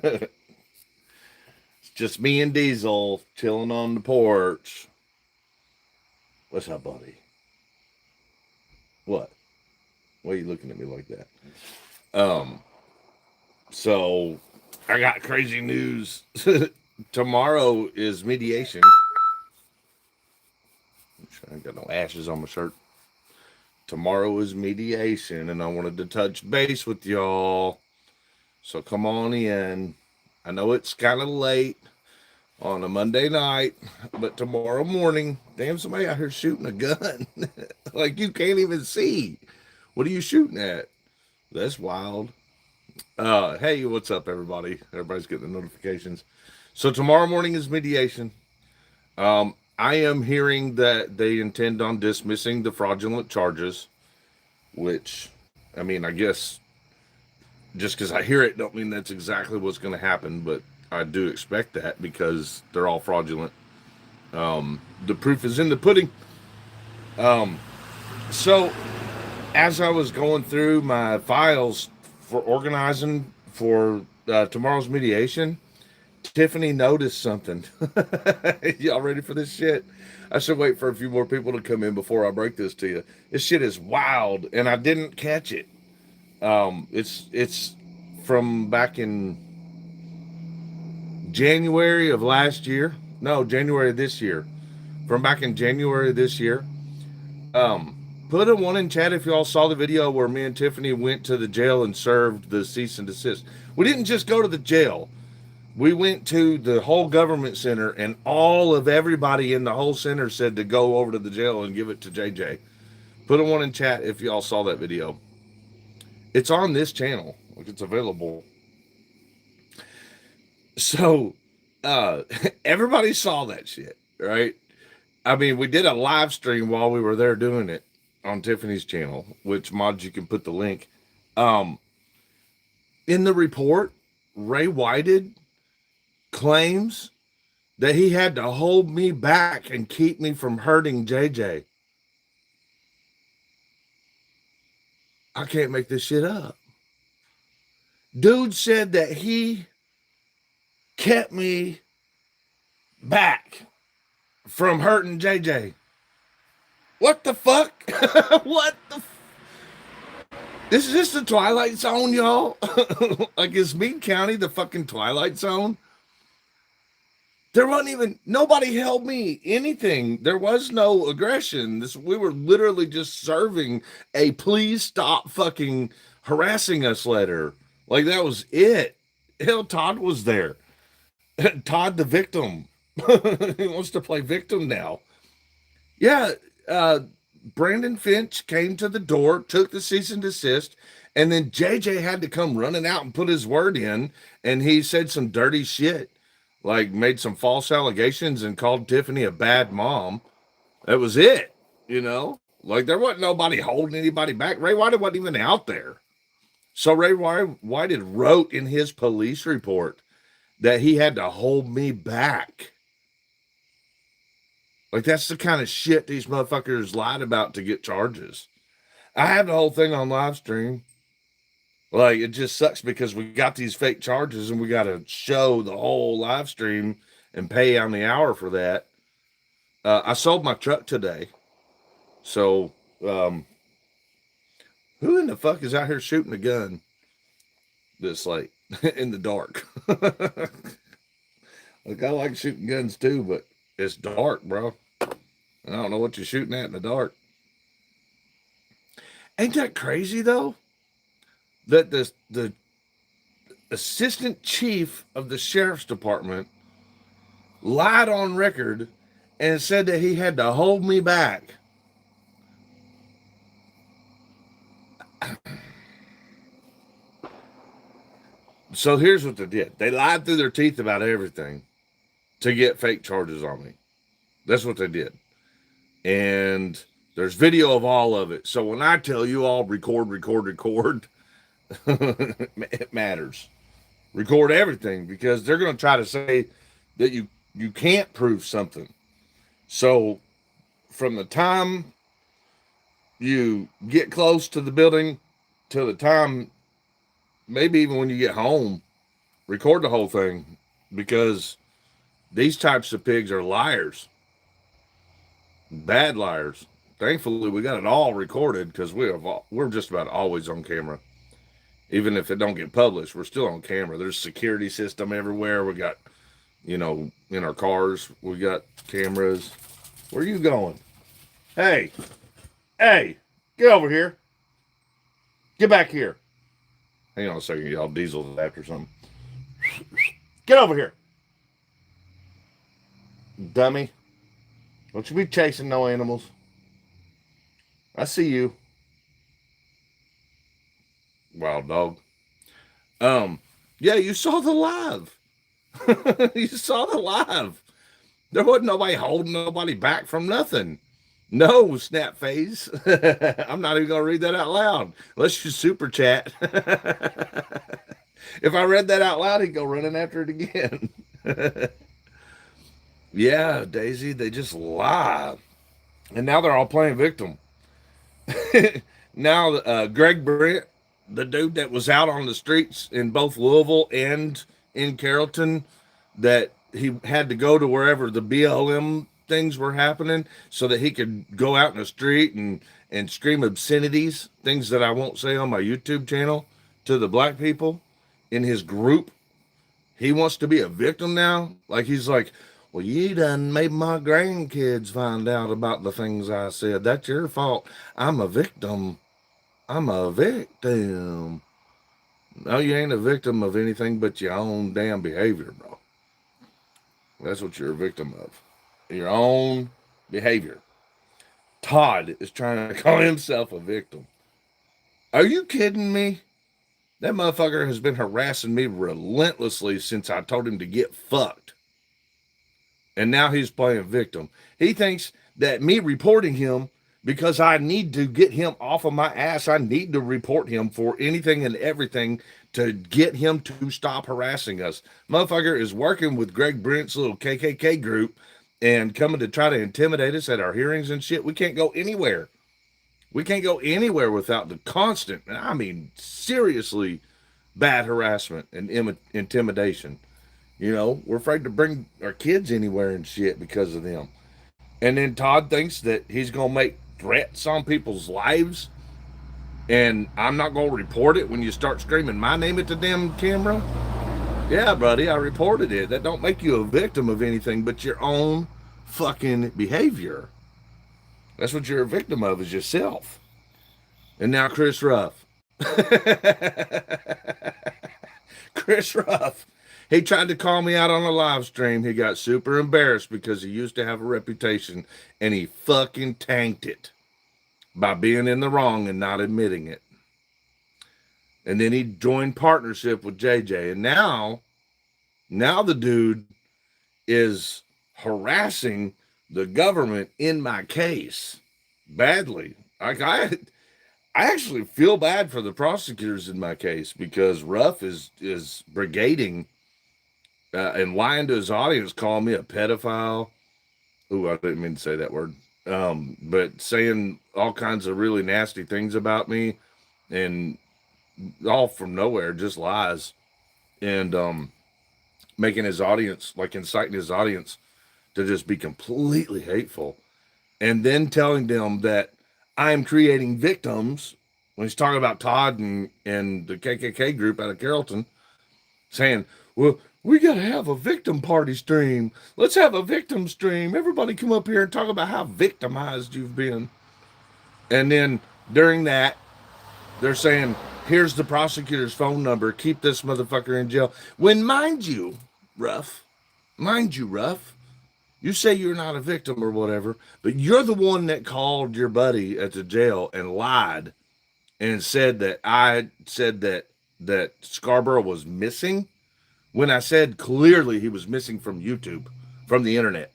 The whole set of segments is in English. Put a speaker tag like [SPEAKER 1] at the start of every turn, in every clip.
[SPEAKER 1] It's just me and Diesel chilling on the porch. What's up, buddy? What? Why are you looking at me like that? Um, so I got crazy news. Tomorrow is mediation. I ain't got no ashes on my shirt. Tomorrow is mediation, and I wanted to touch base with y'all. So come on in. I know it's kind of late on a Monday night, but tomorrow morning, damn, somebody out here shooting a gun. Like you can't even see. What are you shooting at? That's wild. Hey, what's up, everybody? Everybody's getting the notifications. So tomorrow morning is mediation. I am hearing that they intend on dismissing the fraudulent charges, which, I mean, I guess just because I hear it don't mean that's exactly what's going to happen, but I do expect that because they're all fraudulent. The proof is in the pudding. Um, so as I was going through my files for organizing for tomorrow's mediation, Tiffany noticed something. Y'all ready for this shit? I should wait for a few more people to come in before I break this to you. This shit is wild, and I didn't catch it. It's from back in January of last year. No, January of this year. From back in January of this year. Put a one in chat if y'all saw the video where me and Tiffany went to the jail and served the cease and desist. We didn't just go to the jail. We went to the whole government center, and all of everybody in the whole center said to go over to the jail and give it to JJ. Put a one in chat if y'all saw that video. It's on this channel. Like, it's available. So, uh, everybody saw that shit, right? I mean, we did a live stream while we were there doing it on Tiffany's channel, which mods you can put the link. Um, in the report, Ray Whited claims that he had to hold me back and keep me from hurting JJ. I can't make this shit up. Dude said that he kept me back from hurting JJ. What the fuck? What the This is just the Twilight Zone, y'all. Like, is Meade County the fucking Twilight Zone? There wasn't even, nobody held me anything. There was no aggression. We were literally just serving a please stop fucking harassing us letter. Like, that was it. Hell, Todd was there. Todd the victim. He wants to play victim now. Yeah, Brandon Finch came to the door, took the cease and desist, and then JJ had to come running out and put his word in, and he said some dirty shit, like made some false allegations and called Tiffany a bad mom. That was it, you know? Like, there wasn't nobody holding anybody back. Ray White wasn't even out there. So Ray White wrote in his police report that he had to hold me back. Like, that's the kind of shit these motherfuckers lied about to get charges. I have the whole thing on live stream. Like, it just sucks because we got these fake charges and we got to show the whole live stream and pay on the hour for that. I sold my truck today. So, who in the fuck is out here shooting a gun this late in the dark? Like, I like shooting guns too, but it's dark, bro. I don't know what you're shooting at in the dark. Ain't that crazy, though? That the assistant chief of the sheriff's department lied on record and said that he had to hold me back. So here's what they did. They lied through their teeth about everything to get fake charges on me. That's what they did. And there's video of all of it. So when I tell you all record, it matters. Record everything, because they're going to try to say that you can't prove something. So from the time you get close to the building to the time, maybe even when you get home, record the whole thing, because these types of pigs are liars, bad liars. Thankfully, we got it all recorded, because we're just about always on camera. Even if it don't get published, we're still on camera. There's security system everywhere. We got, in our cars, we got cameras. Where are you going? Hey, hey, get over here. Get back here. Hang on a second, y'all. Diesel's after something. Get over here. Dummy. Don't you be chasing no animals. I see you. Wild dog. Yeah, you saw the live. You saw the live. There wasn't nobody holding nobody back from nothing. No, snap face. I'm not even gonna read that out loud. Let's just super chat. If I read that out loud, he'd go running after it again. Yeah, Daisy, they just lie. And now they're all playing victim. Now, Greg Brent, the dude that was out on the streets in both Louisville and in Carrollton, that he had to go to wherever the BLM things were happening so that he could go out in the street and scream obscenities, things that I won't say on my YouTube channel, to the black people in his group. He wants to be a victim now. Like, he's like, well, you done made my grandkids find out about the things I said. That's your fault. I'm a victim. I'm a victim. No, you ain't a victim of anything but your own damn behavior, bro. That's what you're a victim of. Your own behavior. Todd is trying to call himself a victim. Are you kidding me? That motherfucker has been harassing me relentlessly since I told him to get fucked. And now he's playing victim. He thinks that me reporting him, because I need to get him off of my ass, I need to report him for anything and everything to get him to stop harassing us. Motherfucker is working with Greg Brent's little KKK group and coming to try to intimidate us at our hearings and shit. We can't go anywhere. We can't go anywhere without the constant, I mean, seriously bad harassment and intimidation. We're afraid to bring our kids anywhere and shit because of them. And then Todd thinks that he's going to make threats on people's lives, and I'm not going to report it when you start screaming my name at the damn camera. Yeah, buddy, I reported it. That don't make you a victim of anything but your own fucking behavior. That's what you're a victim of, is yourself. And now Chris Ruff. Chris Ruff. He tried to call me out on a live stream. He got super embarrassed because he used to have a reputation, and he fucking tanked it by being in the wrong and not admitting it. And then he joined partnership with JJ. And now the dude is harassing the government in my case badly. Like, I actually feel bad for the prosecutors in my case, because Ruff is brigading and lying to his audience, calling me a pedophile. Ooh, I didn't mean to say that word. But saying all kinds of really nasty things about me, and all from nowhere, just lies, and making his audience, like inciting his audience to just be completely hateful, and then telling them that I'm creating victims when he's talking about Todd and the KKK group out of Carrollton, saying, well, we got to have a victim party stream. Let's have a victim stream. Everybody come up here and talk about how victimized you've been. And then during that, they're saying, here's the prosecutor's phone number. Keep this motherfucker in jail. When, mind you, Ruff, you say you're not a victim or whatever, but you're the one that called your buddy at the jail and lied and said that I said that Scarborough was missing, when I said clearly he was missing from YouTube, from the internet.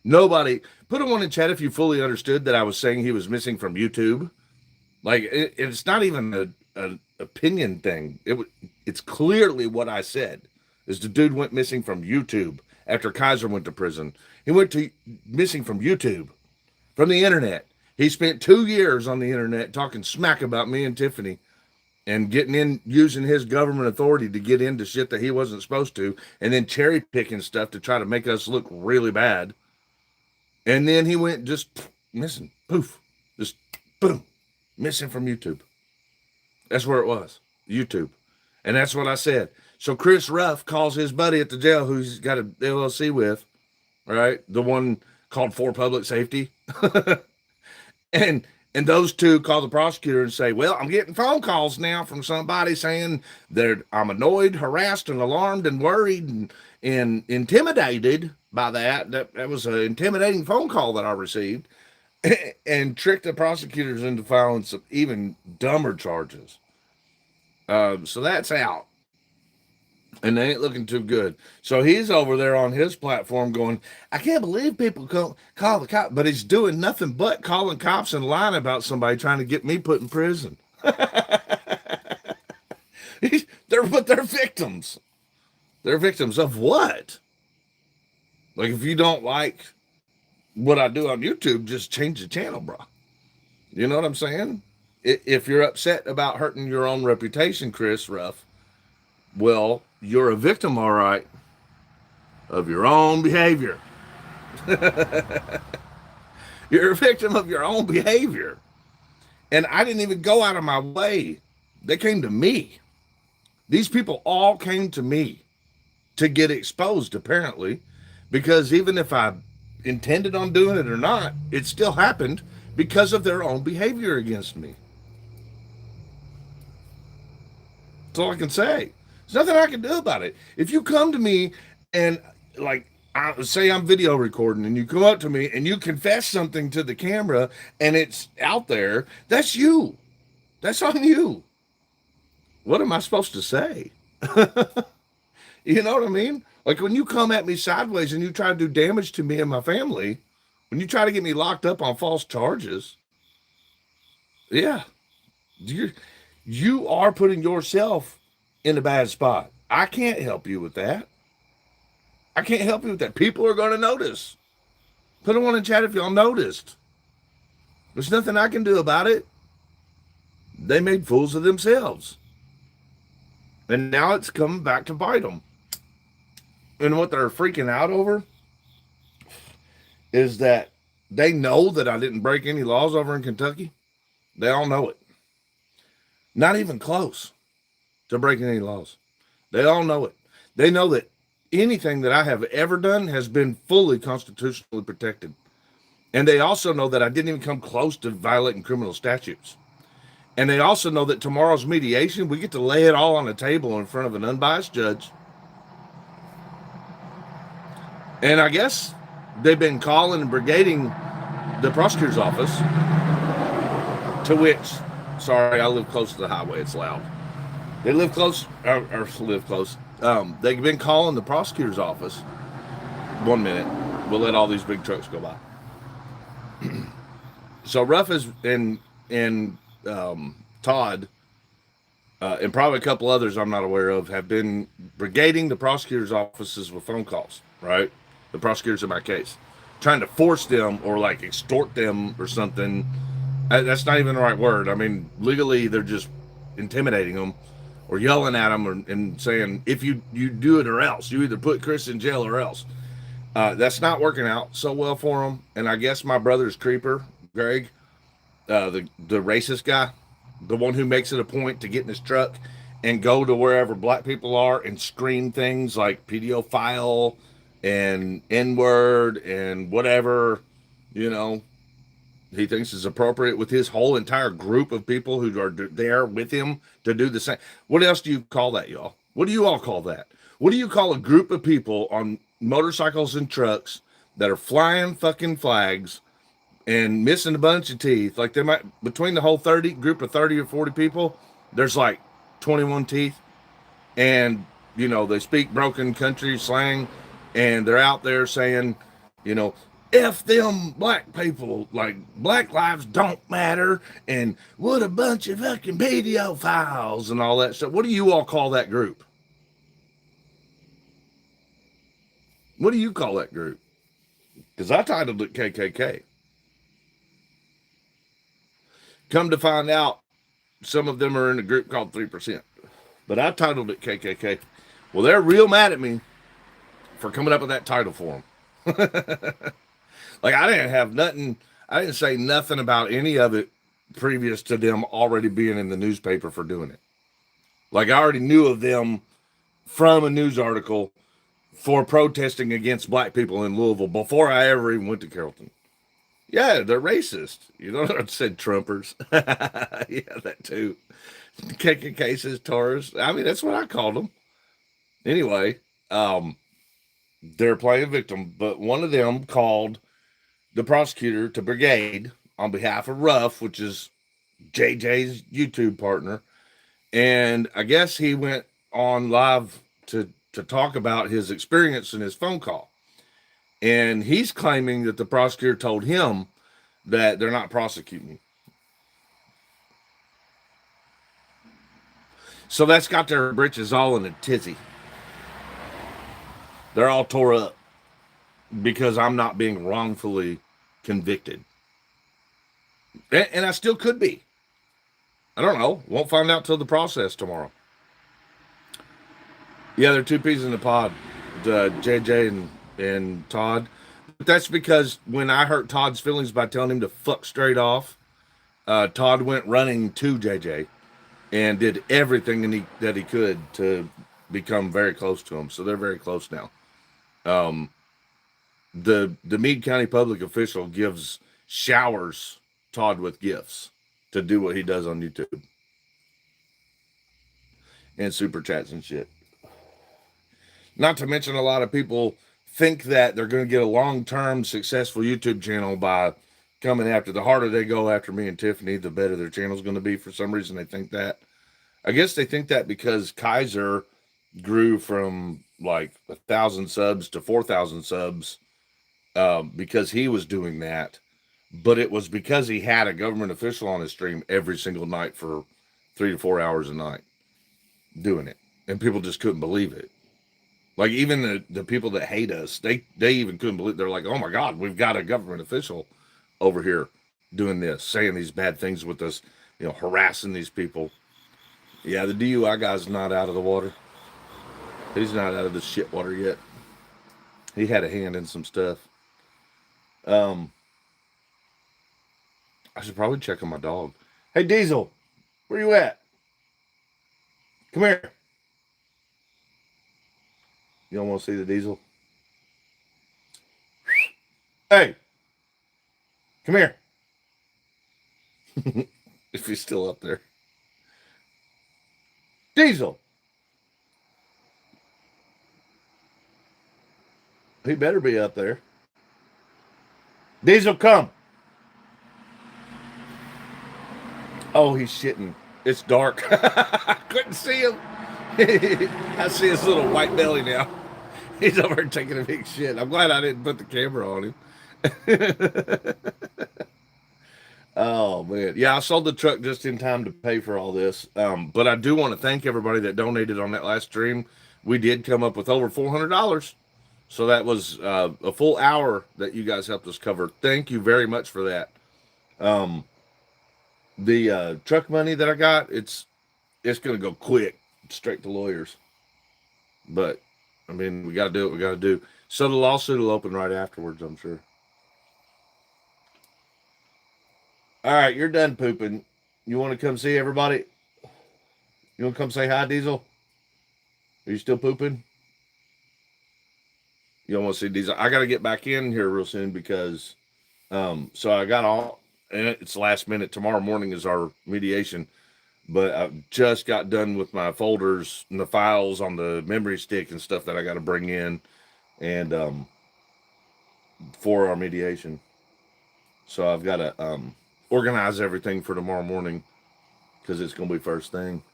[SPEAKER 1] Nobody, put a one in chat if you fully understood that I was saying he was missing from YouTube. Like, it's not even an opinion thing. It's clearly what I said, is the dude went missing from YouTube after Kaiser went to prison. He went to missing from YouTube, from the internet. He spent 2 years on the internet talking smack about me and Tiffany, and getting in, using his government authority to get into shit that he wasn't supposed to, and then cherry picking stuff to try to make us look really bad. And then he went just missing, poof, just boom, missing from YouTube. That's where it was, YouTube. And that's what I said. So Chris Ruff calls his buddy at the jail, who he's got an LLC with, right? The one called For Public Safety. and those two call the prosecutor and say, well, I'm getting phone calls now from somebody saying that I'm annoyed, harassed, and alarmed and worried and intimidated by that. That was an intimidating phone call that I received, and tricked the prosecutors into filing some even dumber charges. So that's out. And they ain't looking too good. So he's over there on his platform going, I can't believe people call the cops. But he's doing nothing but calling cops and lying about somebody trying to get me put in prison. They're victims. They're victims of what? Like, if you don't like what I do on YouTube, just change the channel, bro. You know what I'm saying? If you're upset about hurting your own reputation, Chris Ruff, well, you're a victim, all right, of your own behavior. You're a victim of your own behavior. And I didn't even go out of my way. They came to me. These people all came to me to get exposed, apparently, because even if I intended on doing it or not, it still happened because of their own behavior against me. That's all I can say. There's nothing I can do about it. If you come to me and, like, say I'm video recording and you come up to me and you confess something to the camera and it's out there, that's you. That's on you. What am I supposed to say? You know what I mean? Like, when you come at me sideways and you try to do damage to me and my family, when you try to get me locked up on false charges, yeah, you are putting yourself in a bad spot. I can't help you with that. I can't help you with that. People are going to notice. Put a one in chat if y'all noticed. There's nothing I can do about it. They made fools of themselves. And now it's coming back to bite them. And what they're freaking out over is that they know that I didn't break any laws over in Kentucky. They all know it. Not even close to breaking any laws. They all know it. They know that anything that I have ever done has been fully constitutionally protected. And they also know that I didn't even come close to violating criminal statutes. And they also know that tomorrow's mediation, we get to lay it all on the table in front of an unbiased judge. And I guess they've been calling and brigading the prosecutor's office, to which, sorry, I live close to the highway. It's loud. They live close, or live close. They've been calling the prosecutor's office. 1 minute. We'll let all these big trucks go by. So Ruff is and Todd, and probably a couple others I'm not aware of, have been brigading the prosecutor's offices with phone calls, right? The prosecutors in my case, trying to force them or like extort them or something. That's not even the right word. I mean, legally, they're just intimidating them or yelling at them and saying, if you do it or else, you either put Chris in jail or else. That's not working out so well for them. And I guess my brother's creeper, Greg, the racist guy, the one who makes it a point to get in his truck and go to wherever black people are and scream things like pedophile and N-word and whatever, you know, he thinks is appropriate with his whole entire group of people who are there with him to do the same. What else do you call that, y'all? What do you all call that? What do you call a group of people on motorcycles and trucks that are flying fucking flags and missing a bunch of teeth? Like, they might, between the whole group of 30 or 40 people, there's like 21 teeth. And, you know, they speak broken country slang, and they're out there saying, you know, F them black people, like black lives don't matter, and what a bunch of fucking pedophiles and all that stuff. What do you all call that group? What do you call that group? Because I titled it KKK. Come to find out, some of them are in a group called 3%. But I titled it KKK. Well, they're real mad at me for coming up with that title for them. Like, I didn't have nothing, I didn't say nothing about any of it previous to them already being in the newspaper for doing it. Like, I already knew of them from a news article for protesting against black people in Louisville before I ever even went to Carrollton. Yeah, they're racist. You know what I said? Trumpers. Yeah, that too. KKK says Taurus. I mean, that's what I called them. Anyway, they're playing victim, but one of them called the prosecutor to brigade on behalf of Ruff, which is JJ's YouTube partner. And I guess he went on live to talk about his experience in his phone call. And he's claiming that the prosecutor told him that they're not prosecuting. So that's got their britches all in a tizzy. They're all tore up because I'm not being wrongfully convicted. And I still could be. I don't know. Won't find out till the process tomorrow. Yeah, they're two peas in the pod, JJ and Todd. But that's because when I hurt Todd's feelings by telling him to fuck straight off, Todd went running to JJ and did everything that he could to become very close to him. So they're very close now. The Meade County public official showers Todd with gifts to do what he does on YouTube and super chats and shit. Not to mention, a lot of people think that they're going to get a long-term successful YouTube channel by coming after. The harder they go after me and Tiffany, the better their channel's going to be. For some reason, they think that. I guess they think that because Kaiser grew from like 1,000 subs to 4,000 subs because he was doing that. But it was because he had a government official on his stream every single night for 3 to 4 hours a night doing it. And people just couldn't believe it. Like, even the people that hate us, they even couldn't believe. They're like, oh my God, we've got a government official over here doing this, saying these bad things with us, harassing these people. Yeah, the DUI guy's not out of the water. He's not out of the shit water yet. He had a hand in some stuff. I should probably check on my dog. Hey, Diesel, where you at? Come here. You don't want to see the Diesel? Hey, come here. If he's still up there. Diesel. He better be up there. Diesel, come. Oh, he's shitting. It's dark. I couldn't see him. I see his little white belly now. He's over there taking a big shit. I'm glad I didn't put the camera on him. Oh, man. Yeah, I sold the truck just in time to pay for all this. But I do want to thank everybody that donated on that last stream. We did come up with over $400. So that was a full hour that you guys helped us cover. Thank you very much for that. The truck money that I got, it's going to go quick, straight to lawyers. But, I mean, we got to do what we got to do. So the lawsuit will open right afterwards, I'm sure. All right, you're done pooping. You want to come see everybody? You want to come say hi, Diesel? Are you still pooping? You don't want to see Diesel? I got to get back in here real soon because, so I got all, and it's last minute. Tomorrow morning is our mediation, but I just got done with my folders and the files on the memory stick and stuff that I got to bring in, and for our mediation. So I've got to organize everything for tomorrow morning because it's going to be first thing.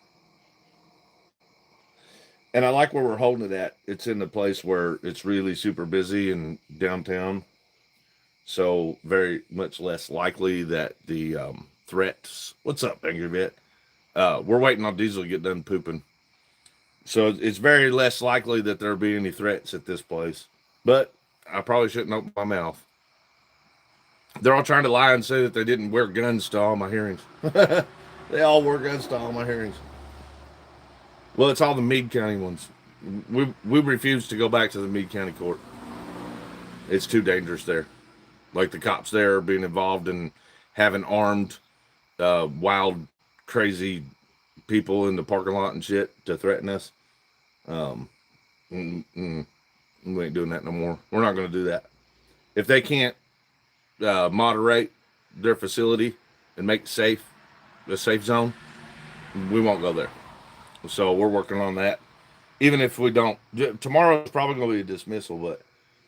[SPEAKER 1] And I like where we're holding it at. It's in the place where it's really super busy in downtown. So very much less likely that the threats. What's up, Angry Vet? We're waiting on Diesel to get done pooping. So it's very less likely that there'll be any threats at this place. But I probably shouldn't open my mouth. They're all trying to lie and say that they didn't wear guns to all my hearings. They all work against all my hearings. Well, it's all the Meade County ones. We refuse to go back to the Meade County court. It's too dangerous there. Like the cops there are being involved in having armed, wild, crazy people in the parking lot and shit to threaten us. Um, mm, mm, we ain't doing that no more. We're not going to do that. If they can't moderate their facility and make it safe, a safe zone, we won't go there. So we're working on that. Even if we don't, tomorrow is probably going to be a dismissal, but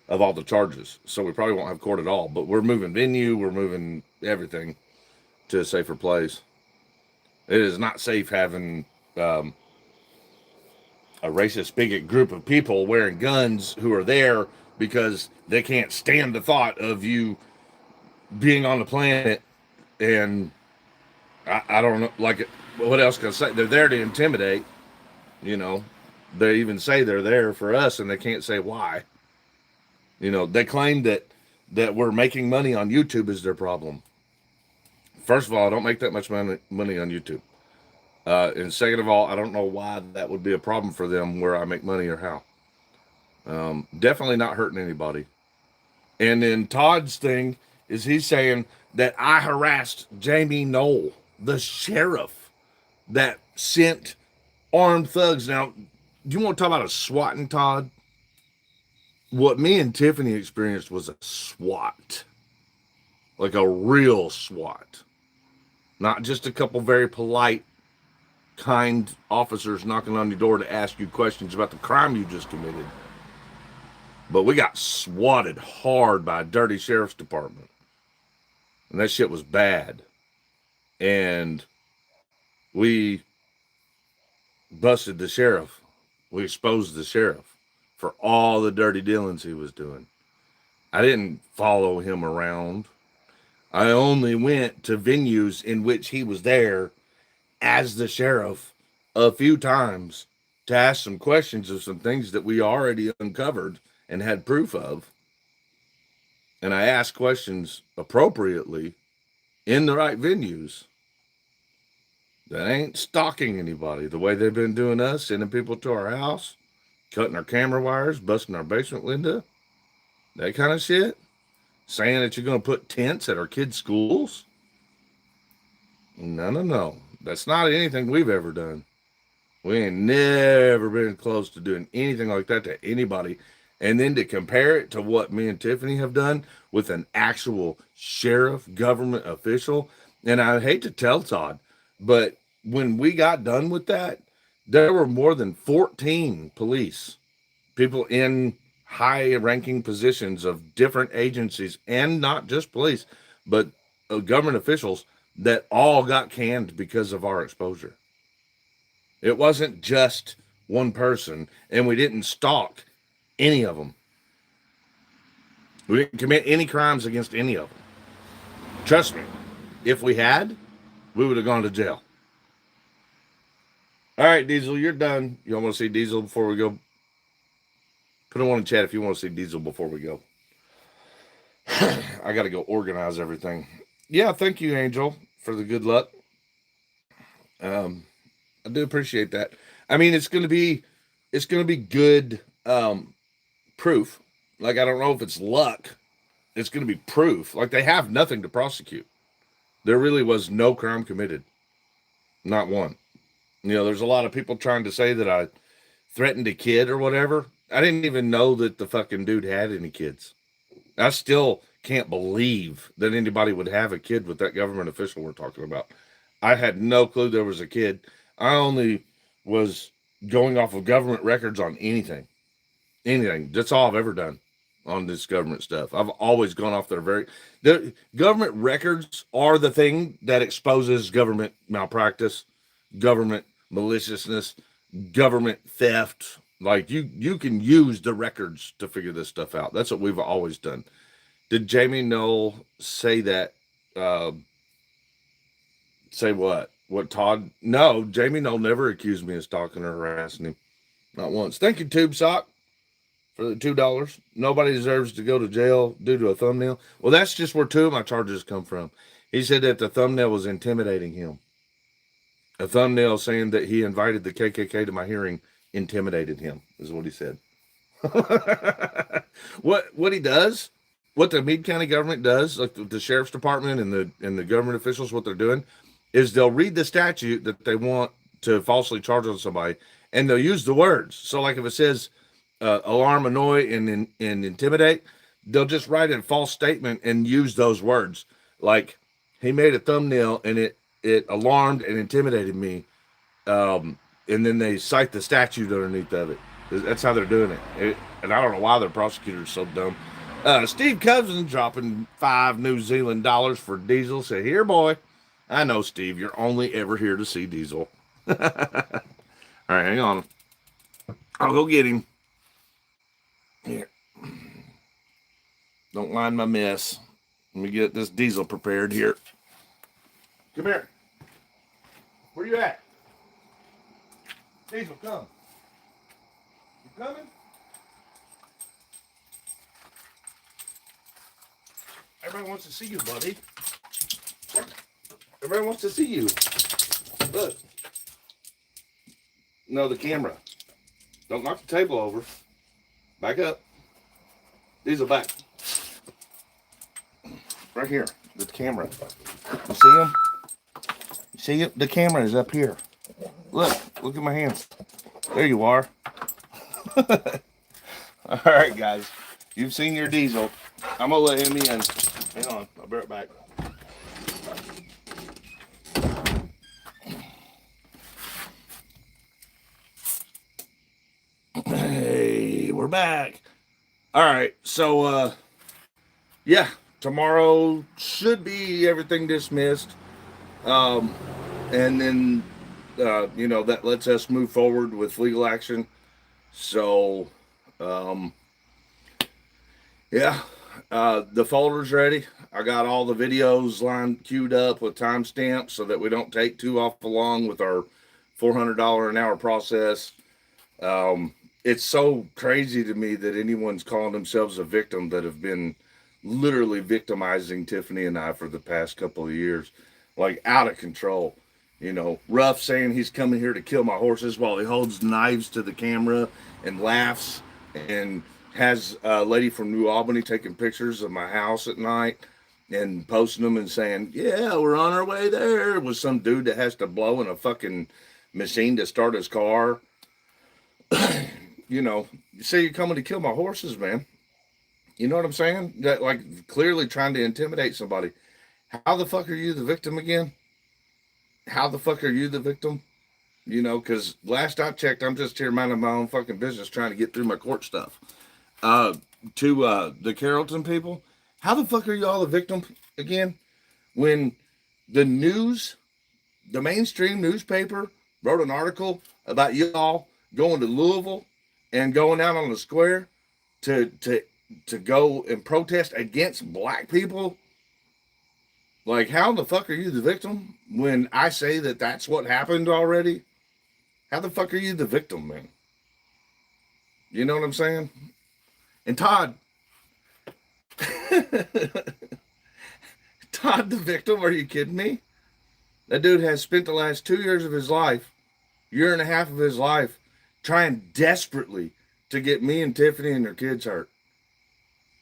[SPEAKER 1] of all the charges. So we probably won't have court at all. But we're moving venue, we're moving everything to a safer place. It is not safe having a racist, bigot group of people wearing guns who are there because they can't stand the thought of you being on the planet. And I don't know, like, what else can I say? They're there to intimidate, you know. They even say they're there for us, and they can't say why. You know, they claim that we're making money on YouTube is their problem. First of all, I don't make that much money on YouTube. And second of all, I don't know why that would be a problem for them where I make money or how. Definitely not hurting anybody. And then Todd's thing is he's saying that I harassed Jamie Knoll, the sheriff that sent armed thugs. Now, do you want to talk about a swatting, Todd? What me and Tiffany experienced was a SWAT. Like a real SWAT. Not just a couple very polite, kind officers knocking on your door to ask you questions about the crime you just committed. But we got swatted hard by a dirty sheriff's department. And that shit was bad. And we busted the sheriff. We exposed the sheriff for all the dirty dealings he was doing. I didn't follow him around. I only went to venues in which he was there as the sheriff a few times to ask some questions of some things that we already uncovered and had proof of. And I asked questions appropriately in the right venues. That ain't stalking anybody the way they've been doing us, sending people to our house, cutting our camera wires, busting our basement window, that kind of shit. Saying that you're going to put tents at our kids' schools. No. That's not anything we've ever done. We ain't never been close to doing anything like that to anybody. And then to compare it to what me and Tiffany have done with an actual sheriff, government official. And I hate to tell Todd, but when we got done with that, there were more than 14 police, people in high-ranking positions of different agencies, and not just police, but government officials that all got canned because of our exposure. It wasn't just one person, and we didn't stalk any of them. We didn't commit any crimes against any of them. Trust me, if we had, we would have gone to jail. All right, Diesel, you're done. You want to see Diesel before we go? Put him on the chat if you want to see Diesel before we go. I got to go organize everything. Yeah, thank you, Angel, for the good luck. I do appreciate that. I mean, it's going to be good proof. Like, I don't know if it's luck. It's going to be proof. Like, they have nothing to prosecute. There really was no crime committed. Not one. You know, there's a lot of people trying to say that I threatened a kid or whatever. I didn't even know that the fucking dude had any kids. I still can't believe that anybody would have a kid with that government official we're talking about. I had no clue there was a kid. I only was going off of government records on anything. Anything. That's all I've ever done on this government stuff. I've always gone off the government records are the thing that exposes government malpractice, government maliciousness, government theft. Like, you can use the records to figure this stuff out. That's what we've always done. Did Jamie Knoll say that? Say what? What, Todd? No, Jamie Knoll never accused me of stalking or harassing him. Not once. Thank you, Tube Sock, for the $2. Nobody deserves to go to jail due to a thumbnail. Well, that's just where two of my charges come from. He said that the thumbnail was intimidating him. A thumbnail saying that he invited the KKK to my hearing intimidated him, is what he said. What he does, what the Meade County government does, like the sheriff's department and the government officials, what they're doing is they'll read the statute that they want to falsely charge on somebody, and they'll use the words. So, like if it says alarm, annoy, and intimidate, they'll just write a false statement and use those words. Like he made a thumbnail and it alarmed and intimidated me, and then they cite the statute underneath of it. That's how they're doing it. And I don't know why the prosecutor's so dumb. Steve Cousins dropping $5 New Zealand for Diesel. Say, here, boy. I know, Steve, you're only ever here to see Diesel. All right, hang on. I'll go get him. Here. Don't mind my mess. Let me get this Diesel prepared here. Come here. Where you at? Diesel, come. You coming? Everybody wants to see you, buddy. Everybody wants to see you. Look. No, the camera. Don't knock the table over. Back up. Diesel, back. Right here. The camera. You see him? You see it? The camera is up here. Look at my hands. There you are. All right, guys. You've seen your Diesel. I'm going to let him in. Hang on. I'll be right back. Hey, we're back. All right. So, yeah, tomorrow should be everything dismissed. And then, that lets us move forward with legal action. So, the folder's ready. I got all the videos queued up with timestamps so that we don't take too awful long with our $400 an hour process. It's so crazy to me that anyone's calling themselves a victim that have been literally victimizing Tiffany and I for the past couple of years, like out of control. Ruff saying he's coming here to kill my horses while he holds knives to the camera and laughs, and has a lady from New Albany taking pictures of my house at night and posting them and saying, yeah, we're on our way there, with some dude that has to blow in a fucking machine to start his car. You say you're coming to kill my horses, man. You know what I'm saying? That, like, clearly trying to intimidate somebody. How the fuck are you the victim again? How the fuck are you the victim? Because last I checked, I'm just here minding my own fucking business trying to get through my court stuff. To the Carrollton people, how the fuck are y'all the victim again? When the mainstream newspaper wrote an article about y'all going to Louisville and going out on the square to go and protest against black people. Like, how the fuck are you the victim when I say that that's what happened already? How the fuck are you the victim, man? You know what I'm saying? And Todd, Todd the victim, are you kidding me? That dude has spent the last 2 years of his life, year and a half of his life, trying desperately to get me and Tiffany and their kids hurt.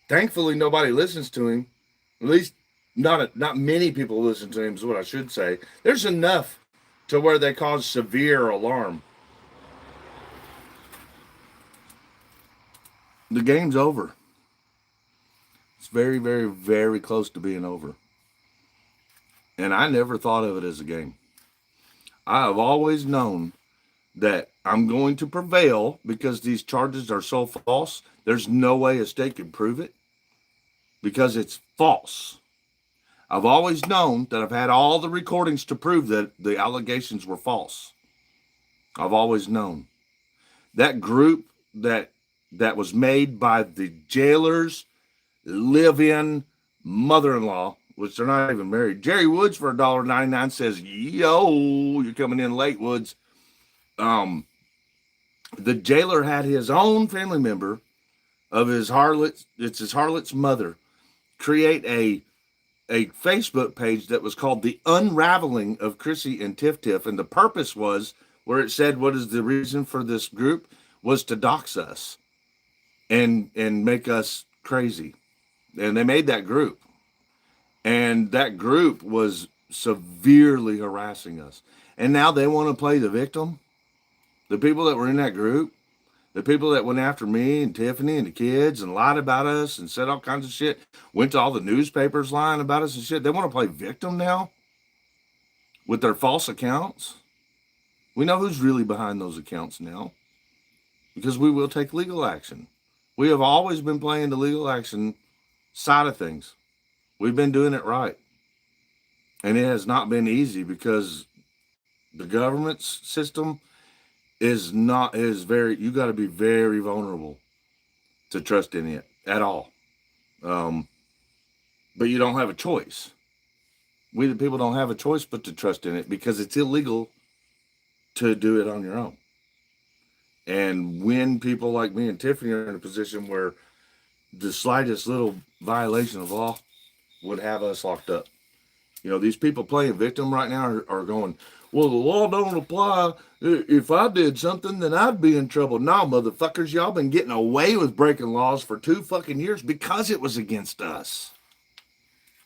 [SPEAKER 1] Thankfully, nobody listens to him. At least not many people listen to him is what I should say. There's enough to where they cause severe alarm. The game's over. It's very, very, very close to being over. And I never thought of it as a game. I have always known that I'm going to prevail because these charges are so false. There's no way a state can prove it because it's false. I've always known that I've had all the recordings to prove that the allegations were false. I've always known. That group that was made by the jailer's live-in mother-in-law, which they're not even married. Jerry Woods for $1.99 says, yo, you're coming in late, Woods. The jailer had his own family member of his harlot's mother create a a Facebook page that was called The Unraveling of Chrissy and Tiff Tiff. And the purpose was, where it said, what is the reason for this group, was to dox us and make us crazy. And they made that group. And that group was severely harassing us. And now they want to play the victim. The people that were in that group, the people that went after me and Tiffany and the kids and lied about us and said all kinds of shit, went to all the newspapers lying about us and shit. They want to play victim now with their false accounts. We know who's really behind those accounts now, because we will take legal action. We have always been playing the legal action side of things. We've been doing it right. And it has not been easy, because the government's system is very, you got to be very vulnerable to trust in it at all. But you don't have a choice. We, the people, don't have a choice but to trust in it, because it's illegal to do it on your own. And when people like me and Tiffany are in a position where the slightest little violation of law would have us locked up. You know, these people playing victim right now are going, well, the law don't apply. If I did something, then I'd be in trouble. No, motherfuckers, y'all been getting away with breaking laws for 2 fucking years because it was against us.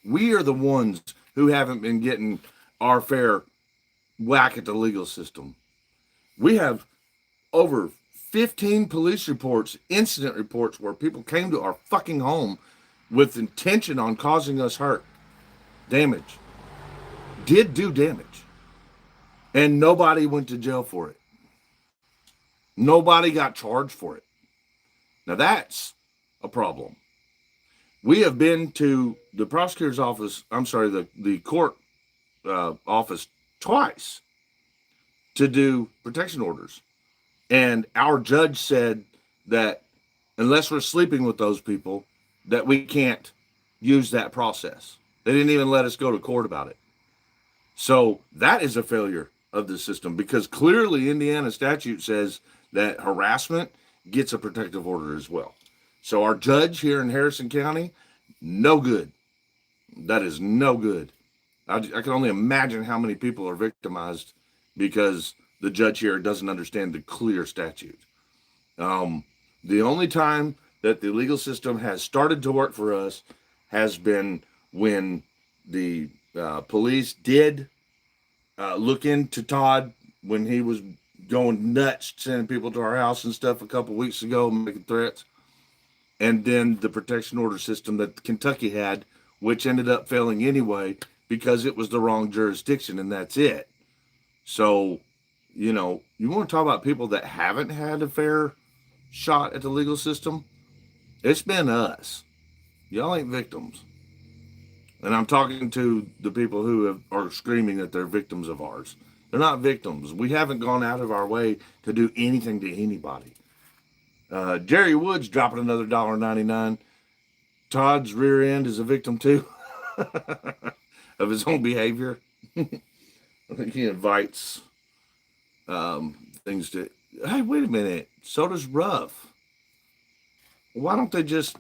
[SPEAKER 1] We are the ones who haven't been getting our fair whack at the legal system. We have over 15 police reports, incident reports, where people came to our fucking home with intention on causing us hurt, damage, did do damage, and nobody went to jail for it. Nobody got charged for it. Now that's a problem. We have been to the prosecutor's office, the court office twice to do protection orders. And our judge said that unless we're sleeping with those people, that we can't use that process. They didn't even let us go to court about it. So that is a failure of the system, because clearly Indiana statute says that harassment gets a protective order as well. So our judge here in Harrison County, no good. That is no good. I can only imagine how many people are victimized because the judge here doesn't understand the clear statute. The only time that the legal system has started to work for us has been when the police did look into Todd when he was going nuts, sending people to our house and stuff a couple weeks ago, making threats. And then the protection order system that Kentucky had, which ended up failing anyway because it was the wrong jurisdiction, and that's it. So, you know, you want to talk about people that haven't had a fair shot at the legal system? It's been us. Y'all ain't victims. And I'm talking to the people who are screaming that they're victims of ours. They're not victims. We haven't gone out of our way to do anything to anybody. Jerry Woods dropping another $1.99. Todd's rear end is a victim too of his own behavior. I think he invites things to, hey, wait a minute, soda's rough. Why don't they just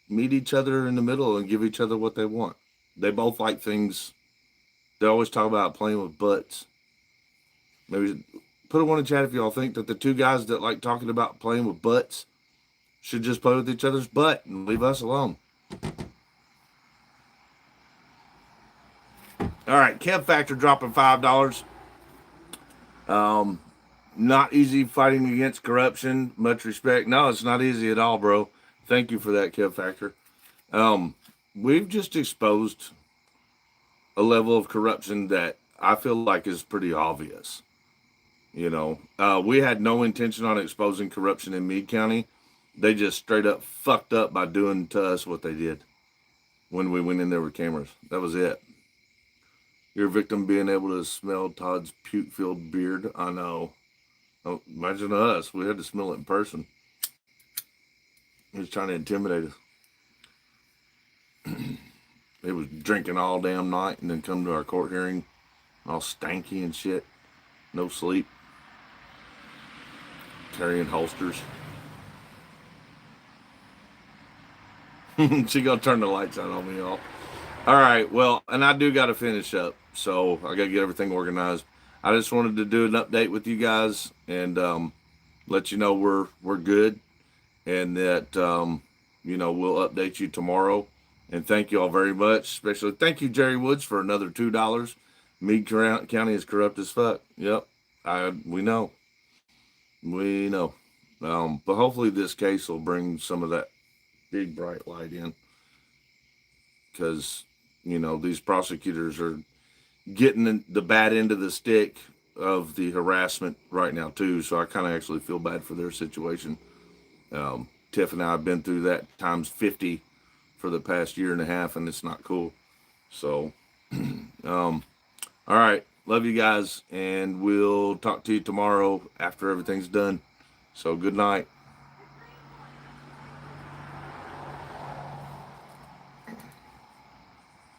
[SPEAKER 1] meet each other in the middle and give each other what they want? They both like things. They always talk about playing with butts. Maybe put a one in chat if y'all think that the two guys that like talking about playing with butts should just play with each other's butt and leave us alone. All right, Kev Factor dropping $5. Not easy fighting against corruption. Much respect. No, it's not easy at all, bro. Thank you for that, Kev Factor. We've just exposed a level of corruption that I feel like is pretty obvious. You know, we had no intention on exposing corruption in Meade County. They just straight up fucked up by doing to us what they did when we went in there with cameras. That was it. Your victim being able to smell Todd's puke-filled beard. I know. Oh, imagine us. We had to smell it in person. He was trying to intimidate us. He was drinking all damn night and then come to our court hearing all stanky and shit. No sleep. Carrying holsters. She gonna turn the lights out on me, y'all. All right. Well, and I do got to finish up, so I got to get everything organized. I just wanted to do an update with you guys and let you know we're good, and that we'll update you tomorrow. And thank you all very much. Especially thank you, Jerry Woods, for another $2. Meade County is corrupt as fuck. Yep, we know. But hopefully this case will bring some of that big bright light in, because these prosecutors are getting the bad end of the stick of the harassment right now too. So I kind of actually feel bad for their situation. Tiff and I have been through that times 50 for the past year and a half, and it's not cool. So, all right, love you guys, and we'll talk to you tomorrow after everything's done. So good night.